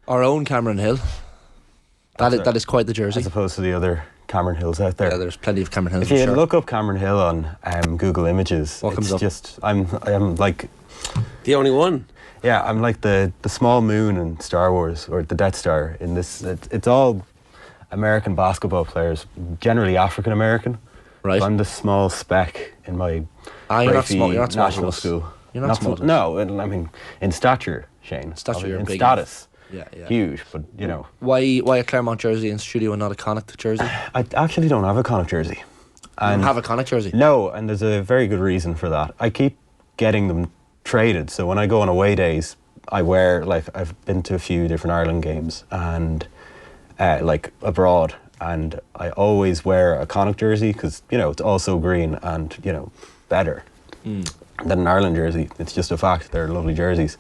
Our own Cameron Hill. That is quite the jersey. As opposed to the other Cameron Hills out there. Yeah, there's plenty of Cameron Hills. If you look up Cameron Hill on Google Images, what comes up? Just I'm like the only one. Yeah, I'm like the small moon in Star Wars, or the Death Star in this. It's all American basketball players, generally African American. Right. So I'm the small speck in my you're not small. You're not small national school. You're not small. No, I mean in stature, Shane. Stature, you're in big status. Yeah. Huge, but you know. Why a Claremont jersey in studio and not a Connacht jersey? I actually don't have a Connacht jersey. You don't have a Connacht jersey? No, and there's a very good reason for that. I keep getting them traded, so when I go on away days, I wear, like, I've been to a few different Ireland games and like abroad, and I always wear a Connacht jersey because, you know, it's also green and, you know, better than an Ireland jersey. It's just a fact. They're lovely jerseys.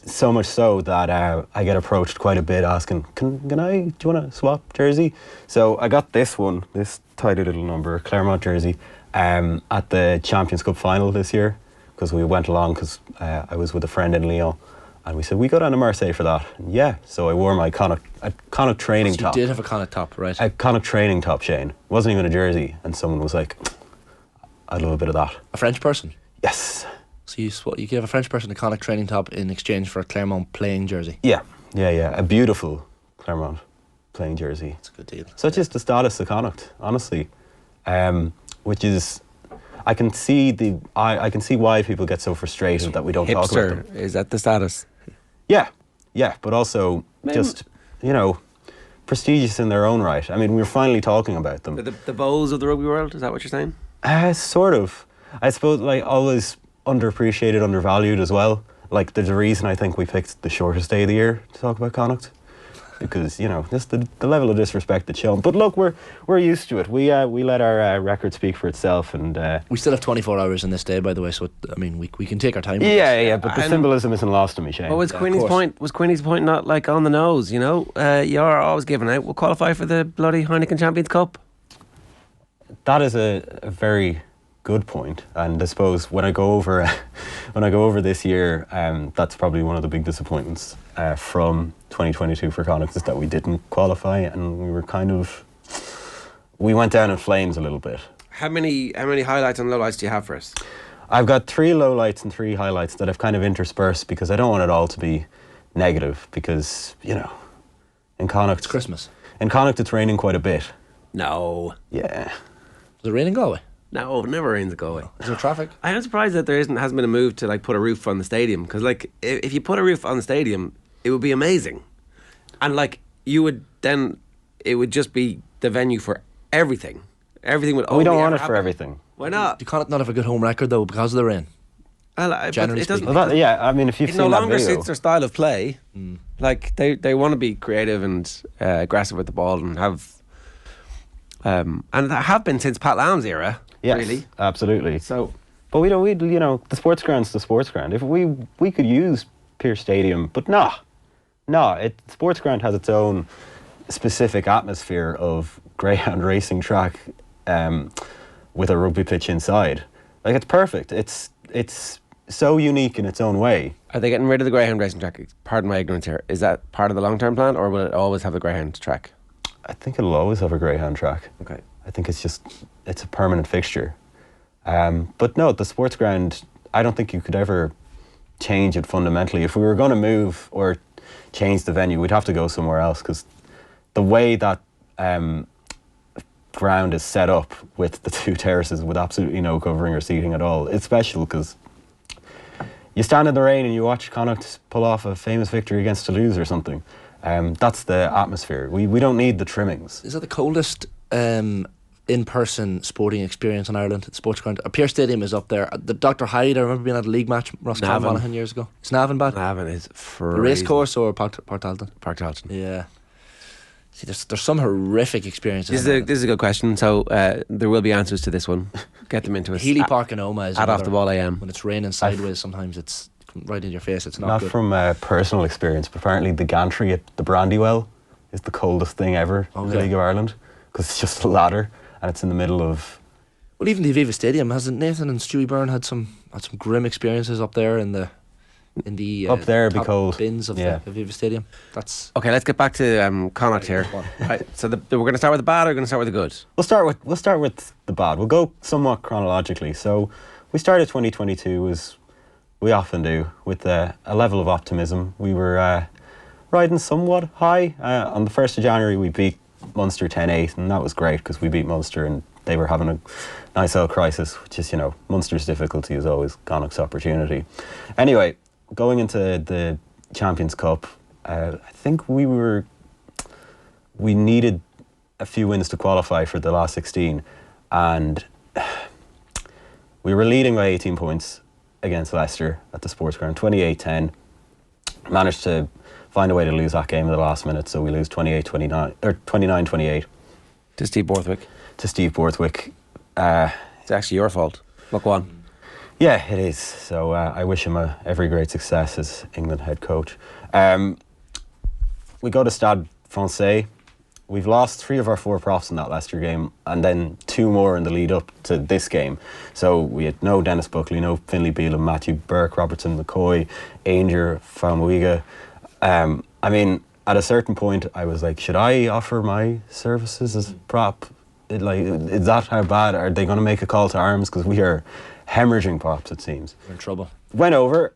So much so that I get approached quite a bit asking, do you want to swap jersey? So I got this one, this tidy little number, Claremont jersey, at the Champions Cup final this year, because we went along because I was with a friend in Lyon, and we said, we go down to Marseille for that. And yeah, so I wore my Connacht training top. You did have a Connacht top, right? A Connacht training top, Shane. It wasn't even a jersey, and someone was like, I'd love a bit of that. A French person? Yes. So you gave a French person a Connacht training top in exchange for a Claremont playing jersey? Yeah. A beautiful Claremont playing jersey. It's a good deal. Such is the status of Connacht, honestly. Which is, I can see why people get so frustrated that we don't talk about them. Is that the status? Yeah, but also just, you know, prestigious in their own right. I mean, we're finally talking about them. The Bows of the rugby world, is that what you're saying? Sort of. I suppose, like, always underappreciated, undervalued as well. Like, there's a reason I think we picked the shortest day of the year to talk about Connacht. Because, you know, just the level of disrespect that's shown. But look, we're used to it. We let our record speak for itself, and we still have 24 hours in this day, by the way. So I mean, we can take our time. Yeah. But the symbolism isn't lost to me, Shane. What was Queenie's point? Was Queenie's point not like on the nose? You know, you're always giving out. We'll qualify for the bloody Heineken Champions Cup. That is a very good point, and I suppose when I go over this year, that's probably one of the big disappointments from 2022 for Connacht, is that we didn't qualify, and we went down in flames a little bit. How many highlights and lowlights do you have for us? I've got 3 lowlights and 3 highlights that I've kind of interspersed because I don't want it all to be negative, because, you know, in Connacht it's Christmas. In Connacht it's raining quite a bit. No. Yeah. Is it raining in Galway? No, it never rains at Galway. Is there traffic? I am surprised that there hasn't been a move to like put a roof on the stadium, because like if you put a roof on the stadium, it would be amazing, and like it would just be the venue for everything. Everything would. We don't want it for everything. Why not? Do Connacht not have a good home record though because of the rain? Generally speaking. I mean, if you've it seen no that longer video, suits their style of play. Like they want to be creative and aggressive with the ball and have. And they have been since Pat Lam's era. Yes, really, absolutely. So, but we you know, the sports ground's the sports ground. If we could use Pearse Stadium, but sports ground has its own specific atmosphere of greyhound racing track, with a rugby pitch inside. Like, it's perfect. It's so unique in its own way. Are they getting rid of the greyhound racing track? Pardon my ignorance here. Is that part of the long-term plan, or will it always have the greyhound track? I think it'll always have a greyhound track. Okay. I think it's a permanent fixture. But no, the sports ground, I don't think you could ever change it fundamentally. If we were going to move or change the venue, we'd have to go somewhere else, because the way that ground is set up with the 2 terraces with absolutely no covering or seating at all, it's special, because you stand in the rain and you watch Connacht pull off a famous victory against Toulouse or something. That's the atmosphere. We don't need the trimmings. Is that the coldest in-person sporting experience in Ireland? The sports ground. Pearse Stadium is up there. The Dr. Hyde, I remember being at a league match, Roscommon Monaghan years ago. Is Navan bad? Navan is freezing. The race course or Portalton? Portalton. Yeah. See, there's some horrific experiences. This is a good question. So there will be answers to this one. Get them into us. Healy Park in Oma is at Off the Ball AM. When it's raining sideways, sometimes it's right in your face. It's not good. From personal experience, but apparently the gantry at the Brandywell is the coldest thing ever in the League of Ireland, because it's just a ladder and it's in the middle of. Well, even the Aviva Stadium, hasn't Nathan and Stewie Byrne had some grim experiences up there in the in the up there, be top cold bins of the Aviva Stadium. That's Okay, let's get back to Connacht here. Right, so we're going to start with the bad, or we're going to start with the good? We'll start with the bad. We'll go somewhat chronologically. So we started 2022 as we often do, with a level of optimism. We were riding somewhat high. On the 1st of January, we beat Munster 10-8, and that was great because we beat Munster and they were having a nice old crisis, which is, Munster's difficulty is always Connacht's opportunity. Anyway, going into the Champions Cup, I think we needed a few wins to qualify for the last 16, and we were leading by 18 points against Leicester at the Sports Ground, 28-10. Managed to find a way to lose that game in the last minute, so we lose 28-29 or 29-28 To Steve Borthwick. It's actually your fault. Look on. Yeah, it is. So I wish him every great success as England head coach. We go to Stade Francais. We've lost 3 of our 4 props in that Leicester game, and then 2 more in the lead up to this game. So we had no Dennis Buckley, no Finlay Bealham, Matthew Burke, Robertson McCoy, Ainger, Famuyiga. I mean, at a certain point, I was like, should I offer my services as prop? Is that how bad? Are they going to make a call to arms? Because we are hemorrhaging props, it seems. we're in trouble. Went over.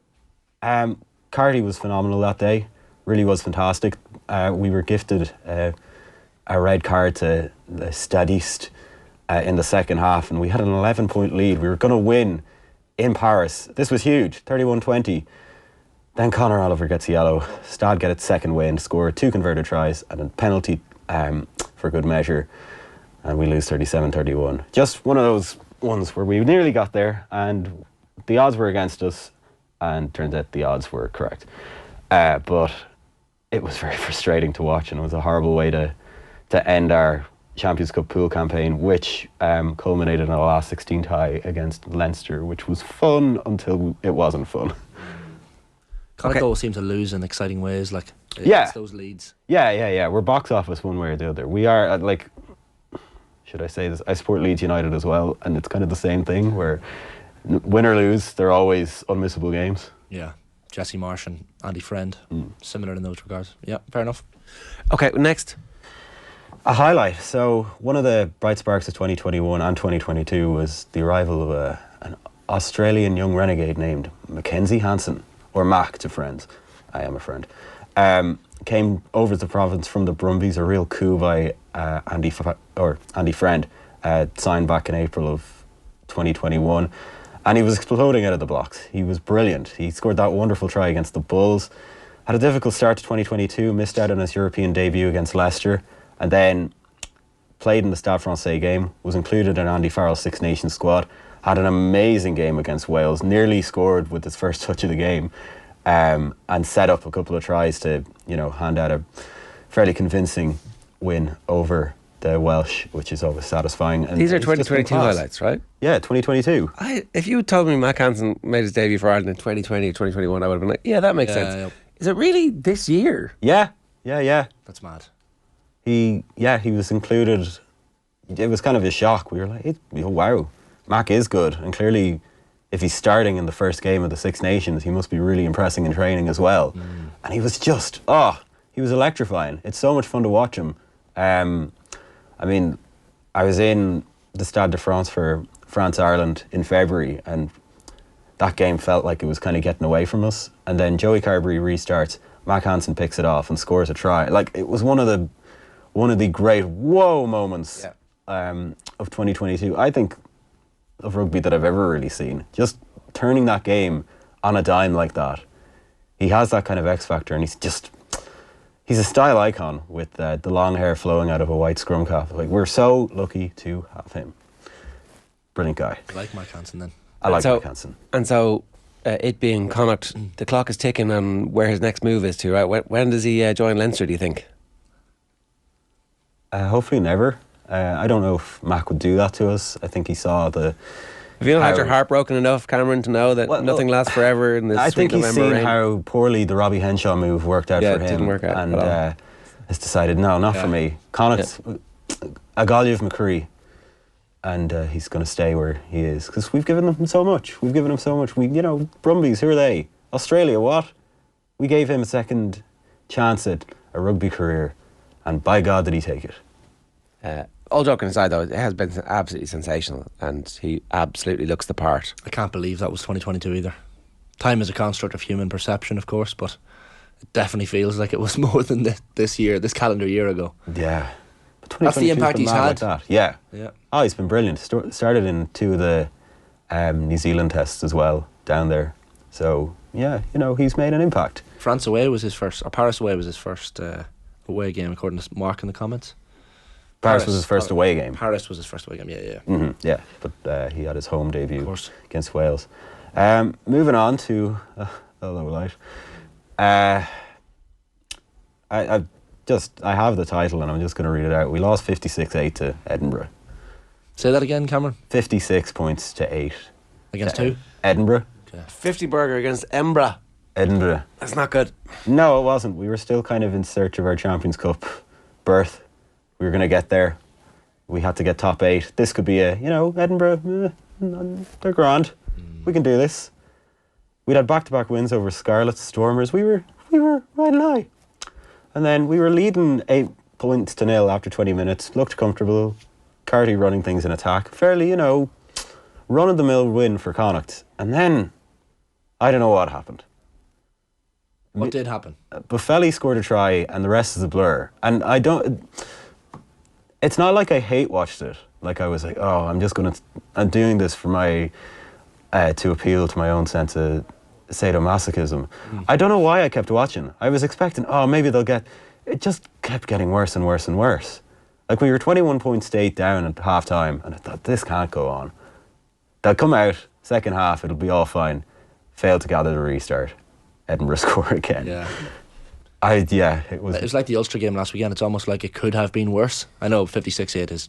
Carty was phenomenal that day. Really was fantastic. We were gifted a red card to the Stadiste in the second half, and we had an 11-point lead. We were going to win in Paris. This was huge, 31-20. Then Conor Oliver gets yellow. Stad get its second win, score 2 converted tries and a penalty for good measure, and we lose 37-31. Just one of those ones where we nearly got there and the odds were against us, and turns out the odds were correct. But it was very frustrating to watch, and it was a horrible way to end our Champions Cup pool campaign, which culminated in a last 16 tie against Leinster, which was fun until it wasn't fun. Connacht always seem to lose in exciting ways, like Yeah. it's those leads. Yeah. We're box office one way or the other. We are should I say this? I support Leeds United as well, and it's kind of the same thing where win or lose, they're always unmissable games. Yeah, Jesse Marsh and Andy Friend, similar in those regards. Yeah, fair enough. Okay, next. A highlight. So one of the bright sparks of 2021 and 2022 was the arrival of an Australian young renegade named Mackenzie Hansen, or Mack to friends. I am a friend. Came over to the province from the Brumbies, a real coup by Andy Friend, signed back in April of 2021, and he was exploding out of the blocks. He was brilliant. He scored that wonderful try against the Bulls, had a difficult start to 2022, missed out on his European debut against Leicester, and then played in the Stade Francais game, was included in Andy Farrell's Six Nations squad, had an amazing game against Wales, nearly scored with his first touch of the game, and set up a couple of tries to, hand out a fairly convincing win over the Welsh, which is always satisfying. And These are 2022 highlights, right? Yeah, 2022. If you had told me Mack Hansen made his debut for Ireland in 2020 or 2021, I would have been like, yeah, that makes sense. Yeah. Is it really this year? Yeah. That's mad. He was included. It was kind of a shock. We were like, wow, Mack is good. And clearly, if he's starting in the first game of the Six Nations, he must be really impressing in training as well. And he was just, he was electrifying. It's so much fun to watch him. I mean, I was in the Stade de France for France-Ireland in February, and that game felt like it was kind of getting away from us. And then Joey Carberry restarts, Mack Hansen picks it off and scores a try. Like, it was one of the great whoa moments of 2022, I think, of rugby that I've ever really seen. Just turning that game on a dime like that. He has that kind of X factor, and he's a style icon with the long hair flowing out of a white scrum cap. Like, we're so lucky to have him. Brilliant guy. I like Mike Hansen then. I like Mike Hansen. And so, it being Connacht, the clock is ticking on where his next move is to, right? When does he join Leinster, do you think? Hopefully never. I don't know if Mack would do that to us. I think he saw the... Have you not had your heart broken enough, Cameron, to know that nothing lasts forever in this I think sweet he's November seen rain? how poorly the Robbie Henshaw move worked out for him. It didn't work out and at all. has decided, no, not for me. Connacht, a Galliv McCree, and he's going to stay where he is, because we've given him so much. We, Brumbies, who are they? Australia, what? We gave him a second chance at a rugby career, and by God did he take it. All joking aside, though, it has been absolutely sensational, and he absolutely looks the part. I can't believe that was 2022 either. Time is a construct of human perception, of course, but it definitely feels like it was more than this calendar year ago. Yeah. That's the impact he's had. Like that. Yeah. Yeah. Oh, he's been brilliant. Started in 2 of the New Zealand tests as well down there. So, yeah, he's made an impact. France away was his first, or Paris away was his first away game, according to Mark in the comments. Paris was his first away game. Paris was his first away game, yeah. Mm-hmm, yeah, but he had his home debut against Wales. Moving on to a low light. I have the title and I'm just going to read it out. We lost 56-8 to Edinburgh. Say that again, Cameron. 56 points to 8. Against who? Edinburgh. Okay. 50 burger against Edinburgh. Edinburgh. That's not good. No, it wasn't. We were still kind of in search of our Champions Cup berth. We were going to get there. We had to get top 8. This could be Edinburgh, they're grand. We can do this. We'd had back-to-back wins over Scarlets, Stormers. We were riding high. And then we were leading 8 points to 0 after 20 minutes. Looked comfortable. Carty running things in attack. Fairly, run-of-the-mill win for Connacht. And then, I don't know what happened. What did happen? Buffelli scored a try and the rest is a blur. And it's not like I hate watched it. Like I was like, oh, I'm doing this for my, to appeal to my own sense of sadomasochism. I don't know why I kept watching. I was expecting, maybe it just kept getting worse and worse and worse. Like we were 21 points to 8 down at half time and I thought, this can't go on. They'll come out, second half, it'll be all fine. Failed to gather the restart. Edinburgh score again. Yeah. It was like the Ulster game last weekend. It's almost like it could have been worse. I know 56-8 is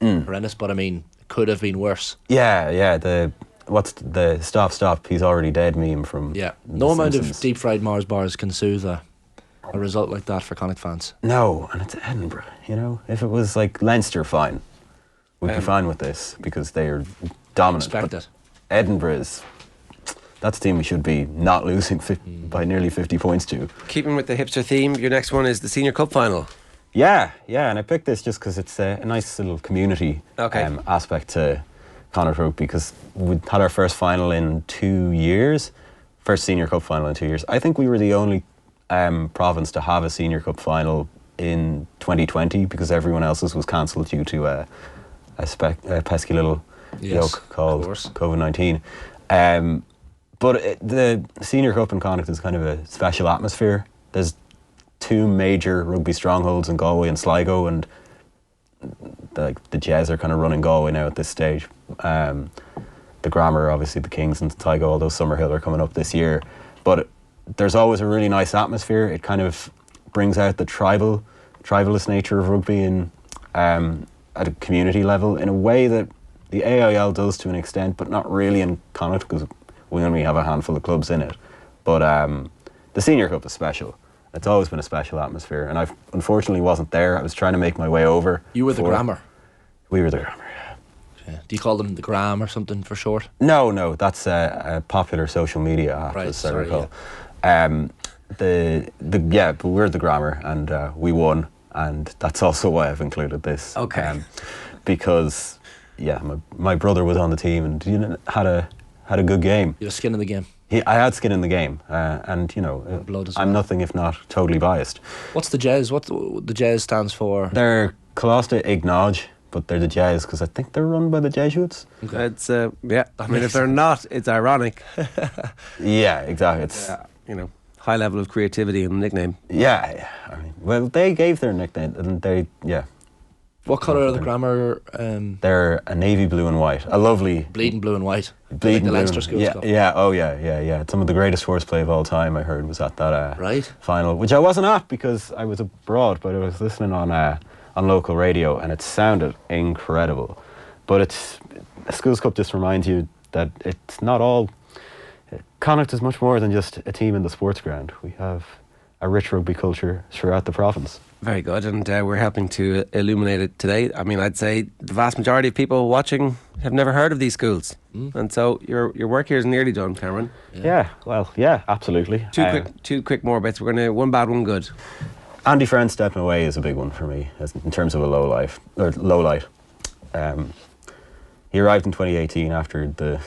horrendous, but I mean, it could have been worse. Yeah. What's the stop, he's already dead meme from... Yeah. No amount of deep fried Mars bars can soothe a result like that for Connacht fans. No, and it's Edinburgh, If it was like Leinster, fine. We'd be fine with this because they are dominant. Expect it. Edinburgh that's a team we should be not losing by nearly 50 points to. Keeping with the hipster theme, your next one is the Senior Cup final. Yeah, and I picked this just because it's a nice little community aspect to Connacht Rugby, because we had our first final in 2 years, first Senior Cup final in 2 years. I think we were the only province to have a Senior Cup final in 2020 because everyone else's was cancelled due to a pesky little joke called COVID-19. But the Senior Cup in Connacht is kind of a special atmosphere. There's 2 major rugby strongholds in Galway and Sligo, and the Jazz are kind of running Galway now at this stage. The Grammar, obviously the Kings and Sligo, although Summerhill are coming up this year. But there's always a really nice atmosphere. It kind of brings out the tribalist nature of rugby at a community level in a way that the AIL does to an extent, but not really in Connacht because we only have a handful of clubs in it. But the Senior Cup is special. It's always been a special atmosphere, and I unfortunately wasn't there. I was trying to make my way over. You were the Grammar? We were the Grammar, yeah. Do you call them the Gram or something for short? No, that's a popular social media app, as I recall. Yeah. But we're the Grammar, and we won, and that's also why I've included this. Okay. Because, my brother was on the team and had a good game. You had skin in the game. I had skin in the game, and I'm nothing if not totally biased. What's the Jazz? What the Jazz stands for? They're Colosta Ignage, but they're the Jazz because I think they're run by the Jesuits. Okay. It's I mean, if they're not, it's ironic. Yeah, exactly. It's high level of creativity in the nickname. Yeah. I mean, well, they gave their nickname, and What colour are the Grammar? They're a navy blue and white. A lovely... Bleeding blue and white. Bleeding like the blue. Leinster School stuff. Yeah. Some of the greatest horseplay of all time, I heard, was at that final, which I wasn't at because I was abroad, but I was listening on local radio, and it sounded incredible. But a Schools Cup just reminds you that it's not all... Connacht is much more than just a team in the sports ground. We have a rich rugby culture throughout the province. Very good, and we're helping to illuminate it today. I mean, I'd say the vast majority of people watching have never heard of these schools, and so your work here is nearly done, Cameron. Yeah, absolutely. Two quick more bits. We're going to one bad, one good. Andy Friend stepping away is a big one for me in terms of a low light. He arrived in 2018 after the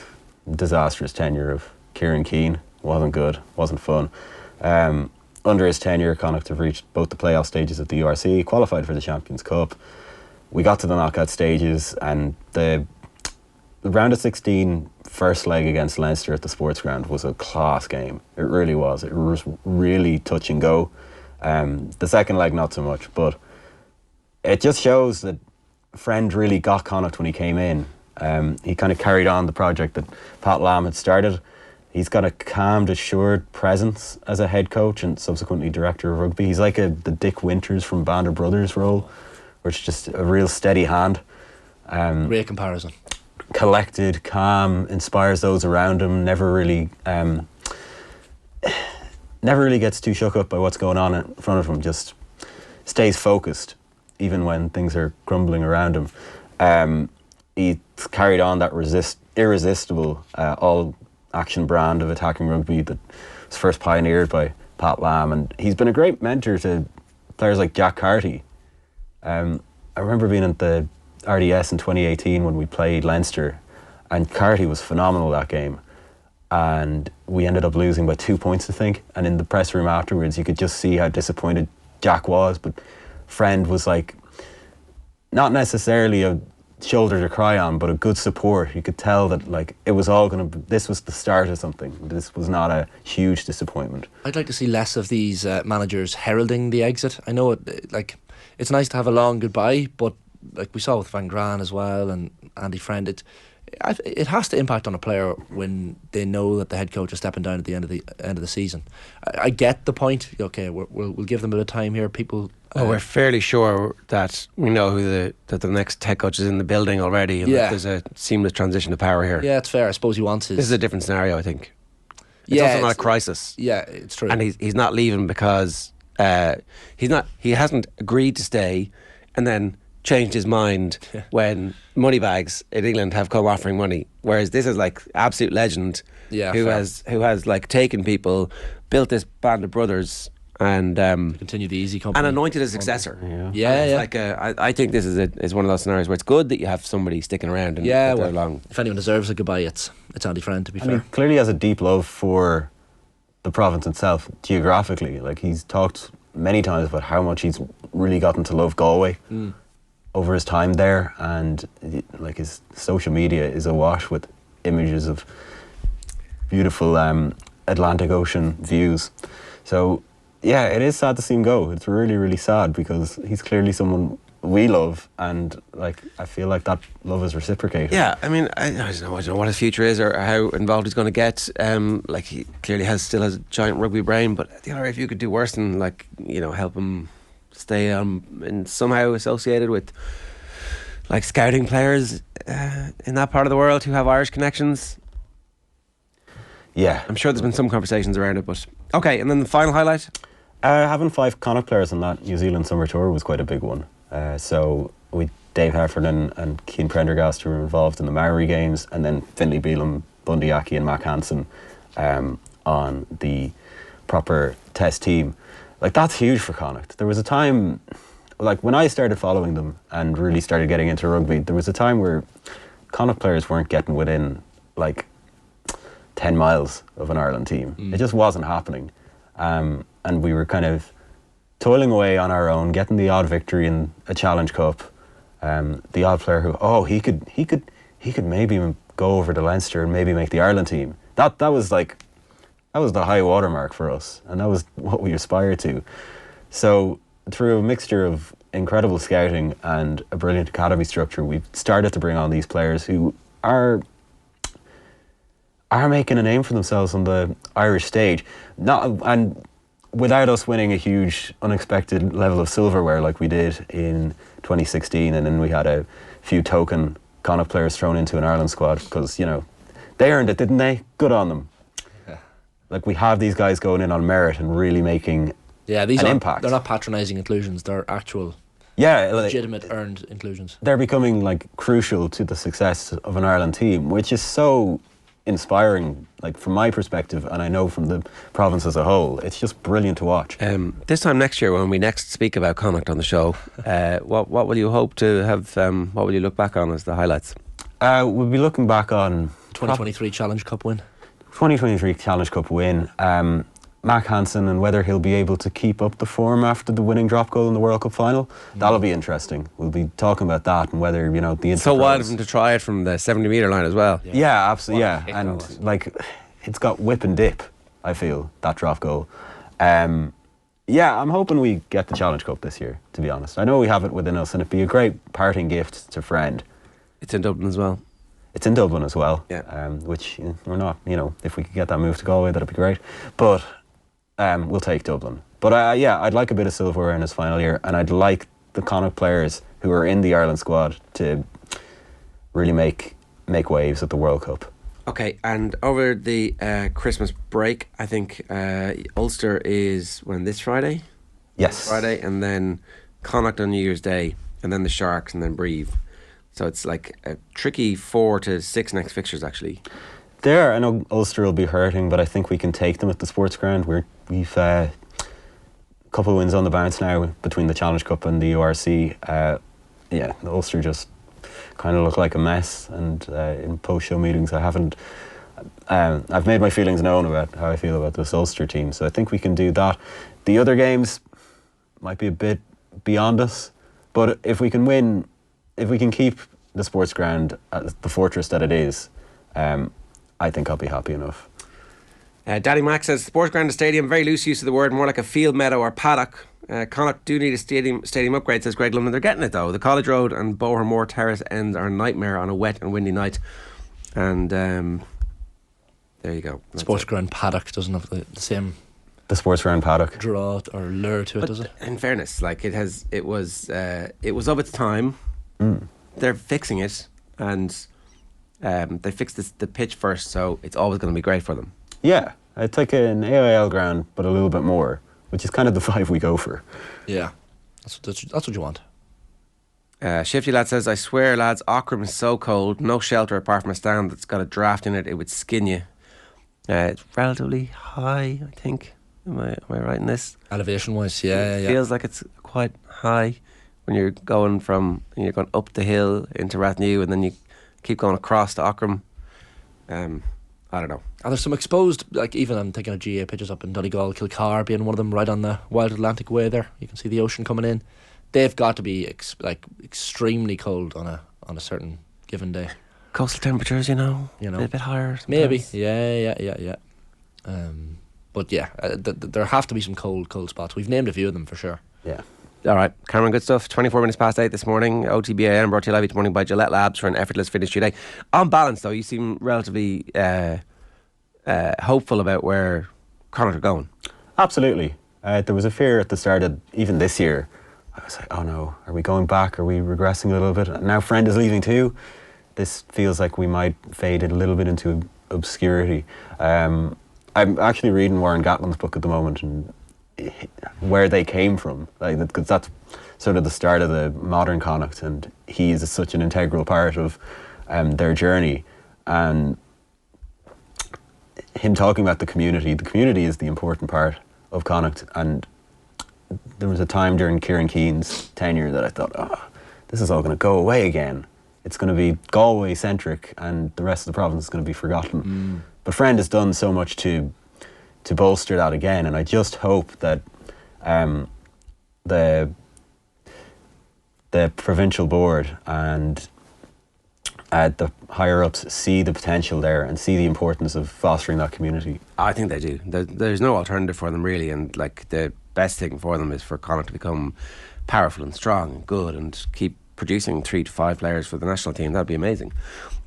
disastrous tenure of Kieran Keane. Wasn't good, wasn't fun. Under his tenure, Connacht have reached both the playoff stages of the URC, qualified for the Champions Cup. We got to the knockout stages, and the round of 16 first leg against Leinster at the sports ground was a class game. It really was. It was really touch and go. The second leg not so much, but it just shows that Friend really got Connacht when he came in. He kind of carried on the project that Pat Lam had started. He's got a calmed, assured presence as a head coach and subsequently director of rugby. He's like the Dick Winters from Band of Brothers role, where it's just a real steady hand. Great comparison. Collected, calm, inspires those around him, never really gets too shook up by what's going on in front of him, just stays focused even when things are crumbling around him. He carried on that irresistible all-action brand of attacking rugby that was first pioneered by Pat Lam, and he's been a great mentor to players like Jack Carty. I remember being at the RDS in 2018 when we played Leinster, and Carty was phenomenal that game, and we ended up losing by 2 points, I think, and in the press room afterwards you could just see how disappointed Jack was, but Friend was like not necessarily a shoulder to cry on, but a good support. You could tell that like it was all going to, this was the start of something. This was not a huge disappointment. I'd like to see less of these managers heralding the exit. I know it's nice to have a long goodbye, but like we saw with Van Graan as well and Andy Friend, it has to impact on a player when they know that the head coach is stepping down at the end of the season. I get the point. Okay, we'll give them a bit of time here. People. We're fairly sure that we know that the next head coach is in the building already, and that there's a seamless transition to power here. Yeah, it's fair. I suppose he wants his. This is a different scenario, I think. It's also not a crisis. Yeah, it's true. And he's not leaving because he hasn't agreed to stay, and then changed his mind when money bags in England have come offering money, whereas this is like absolute legend who has like taken people, built this band of brothers, and continue the easy company and anointed a successor. I think this is one of those scenarios where it's good that you have somebody sticking around and long. If anyone deserves a goodbye, it's Andy Friend, to be fair. He clearly has a deep love for the province itself geographically. Like, he's talked many times about how much he's really gotten to love Galway over his time there, and like his social media is awash with images of beautiful Atlantic Ocean views. So yeah, it is sad to see him go. It's really, really sad because he's clearly someone we love, and like I feel like that love is reciprocated. Yeah, I mean, I don't know what his future is or how involved he's going to get. Like, he clearly still has a giant rugby brain, but the NRF, you could do worse than help him stay and somehow associated with like scouting players in that part of the world who have Irish connections. Yeah, I'm sure there's been some conversations around it, but okay. And then the final highlight, having 5 Connacht players on that New Zealand summer tour was quite a big one. So we Dave Heffernan and Cian Prendergast, who were involved in the Maori games, and then Finlay Beelum, Bundy Aki and Mack Hansen on the proper test team. Like, that's huge for Connacht. There was a time, like when I started following them and really started getting into rugby, there was a time where Connacht players weren't getting within like 10 miles of an Ireland team. It just wasn't happening. And we were kind of toiling away on our own, getting the odd victory in a Challenge Cup. The odd player who, he could maybe go over to Leinster and maybe make the Ireland team. That was the high watermark for us, and that was what we aspired to. So through a mixture of incredible scouting and a brilliant academy structure, we've started to bring on these players who are making a name for themselves on the Irish stage. And without us winning a huge unexpected level of silverware like we did in 2016, and then we had a few token Connacht players thrown into an Ireland squad because, they earned it, didn't they? Good on them. Like, we have these guys going in on merit and really making Yeah, these an are impact. They're not patronising inclusions. They're actual, Yeah, legitimate, earned inclusions. they're becoming like crucial to the success of an Ireland team, which is so inspiring. Like from my perspective, and I know from the province as a whole, it's just brilliant to watch. This time next year, when we next speak about Connacht on the show, what will you hope to have? What will you look back on as the highlights? We'll be looking back on 2023 Challenge Cup win. 2023 Challenge Cup win. Mack Hansen, and whether he'll be able to keep up the form after the winning drop goal in the World Cup final. That'll be interesting. We'll be talking about that and whether, you know, the So wild of him to try it from the 70-metre line as well. Yeah, absolutely. What a Yeah, kick and that was. like it's got whip and dip. I feel that drop goal. Yeah, I'm hoping we get the Challenge Cup this year. To be honest, I know we have it within us, and it'd be a great parting gift to friend. It's in Dublin as well. It's in Dublin as well. Yeah. Which we're not. You know, if we could get that move to Galway, that'd be great. But we'll take Dublin. But yeah, I'd like a bit of silverware in his final year, and I'd like the Connacht players who are in the Ireland squad to really make waves at the World Cup. Okay, and over the Christmas break, I think Ulster is this Friday? Yes. Friday, and then Connacht on New Year's Day, and then the Sharks, and then Brive. So it's like a tricky 4 to 6 next fixtures, actually. There, I know Ulster will be hurting, but I think we can take them at the sports ground. We've a couple of wins on the bounce now between the Challenge Cup and the URC. Yeah, Ulster just kind of look like a mess, and in post-show meetings I've made my feelings known about how I feel about this Ulster team, so I think we can do that. The other games might be a bit beyond us, but if we can win, if we can keep the sports ground as the fortress that it is, I think I'll be happy enough. Daddy Mack says, sports ground, a stadium, very loose use of the word, more like a field meadow or paddock. Connacht do need a stadium upgrade, says Greg London. They're getting it though. The College Road and Boher Moor Terrace ends are a nightmare on a wet and windy night. And there you go. That's Sports it. ground paddock doesn't have the same The sports ground paddock. draw or lure to it, does it? In fairness, like it was of its time. They're fixing it, and they fixed the pitch first, so it's always going to be great for them. Yeah, it's like an AIL ground, but a little bit more, which is kind of the vibe we go for. Yeah, that's what you want. Shifty Lad says, I swear lads, Ockram is so cold, no shelter apart from a stand that's got a draft in it, it would skin you. It's relatively high, I think. Am I right in this? Elevation wise, yeah. Feels like it's quite high when you're going up the hill into Rathnew, and then you keep going across to Ockram. I don't know. And there's some exposed, like even I'm thinking of GA pitches up in Donegal, Kilcar being one of them, right on the Wild Atlantic Way there. You can see the ocean coming in. They've got to be extremely cold on a certain given day. Coastal temperatures, a bit higher. Sometimes. Maybe, yeah. But yeah, there have to be some cold spots. We've named a few of them for sure. Yeah. All right, Cameron, good stuff. 24 minutes past 8 this morning. OTB AM brought to you live this morning by Gillette Labs for an effortless finish today. On balance, though, you seem relatively hopeful about where Connacht are going. Absolutely. There was a fear at the start of even this year. I was like, oh no, are we going back? Are we regressing a little bit? And now Friend is leaving too. This feels like we might fade a little bit into obscurity. I'm actually reading Warren Gatlin's book at the moment, and where they came from, because that's sort of the start of the modern Connacht, and he is such an integral part of their journey. And him talking about the community is the important part of Connacht. And there was a time during Kieran Keane's tenure that I thought, this is all going to go away again. It's going to be Galway centric, and the rest of the province is going to be forgotten. But Friend has done so much to bolster that again, and I just hope that the provincial board and the higher ups see the potential there and see the importance of fostering that community. I think they do. There's no alternative for them really, and like the best thing for them is for Connacht to become powerful and strong and good and keep producing 3 to 5 players for the national team. That'd be amazing.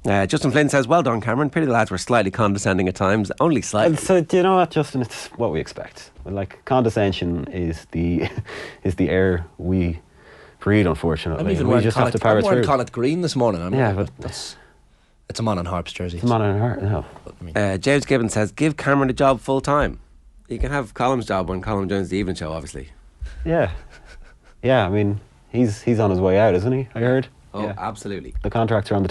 Justin Flynn says, well done, Cameron. Pity the lads were slightly condescending at times, only slightly. So do you know what, Justin? It's what we expect. Like, condescension is the air we breathe, unfortunately. I'm even we just have to power I'm wearing through. Connacht green this morning. But it's a Man and Harps jersey. It's a Man and Harp. No. James Gibbons says, give Cameron a job full time. You can have Colum's job when Colum joins the Even Show, obviously. Yeah. Yeah, I mean, he's on his way out, isn't he? I heard. Oh, Yeah. absolutely. The contracts are on the table.